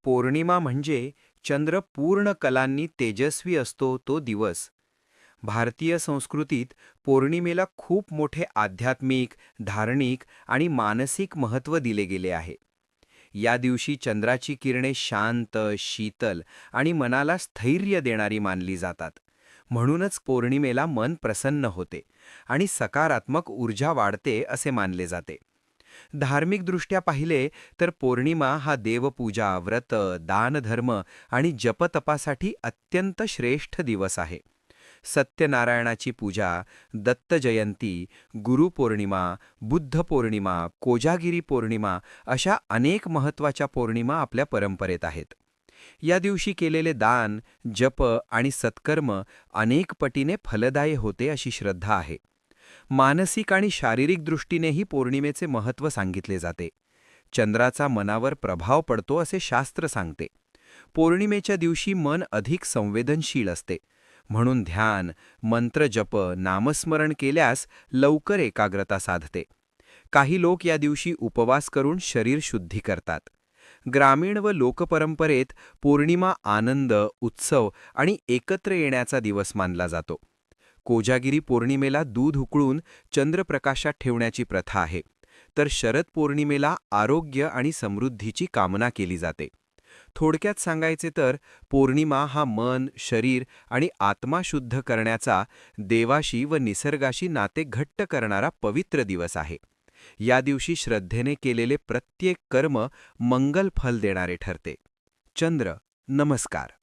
पौर्णिमा म्हणजे चंद्र पूर्ण कलांनी तेजस्वी असतो तो दिवस. भारतीय संस्कृतीत पौर्णिमेला खूप मोठे आध्यात्मिक, धार्मिक आणि मानसिक महत्त्व दिले गेले आहे. या दिवशी चंद्राची किरणे शांत, शीतल आणि मनाला स्थैर्य देणारी मानली जातात. म्हणूनच पौर्णिमेला मन प्रसन्न होते आणि सकारात्मक ऊर्जा वाढते असे मानले जाते. धार्मिकदृष्ट्या पाहिले तर पौर्णिमा हा देवपूजा, व्रत, दानधर्म आणि जपतपासाठी अत्यंत श्रेष्ठ दिवस आहे. सत्यनारायणाची पूजा, दत्त जयंती, गुरुपौर्णिमा, बुद्ध पौर्णिमा, कोजागिरी पौर्णिमा अशा अनेक महत्त्वाच्या पौर्णिमा आपल्या परंपरेत आहेत. या दिवशी केलेले दान, जप आणि सत्कर्म अनेक पटीने फलदायी होते अशी श्रद्धा आहे. मानसिक आणि शारीरिक दृष्टीनेही पौर्णिमेचे महत्त्व सांगितले जाते. चंद्राचा मनावर प्रभाव पडतो असे शास्त्र सांगते. पौर्णिमेच्या दिवशी मन अधिक संवेदनशील असते. म्हणून ध्यान, मंत्रजप, नामस्मरण केल्यास लवकर एकाग्रता साधते. काही लोक या दिवशी उपवास करून शरीर शुद्धी करतात. ग्रामीण व लोकपरंपरेत पौर्णिमा आनंद, उत्सव आणि एकत्र येण्याचा दिवस मानला जातो. कोजागिरी पौर्णिमेला दूध उकळून चंद्रप्रकाशात ठेवण्याची प्रथा आहे, तर शरद पौर्णिमेला आरोग्य आणि समृद्धीची कामना केली जाते. थोडक्यात सांगायचे तर पौर्णिमा हा मन, शरीर आणि आत्मा शुद्ध करण्याचा, देवाशी व निसर्गाशी नाते घट्ट करणारा पवित्र दिवस आहे. या दिवशी श्रद्धेने केलेले प्रत्येक कर्म मंगल फल देणारे ठरते. चंद्र, नमस्कार.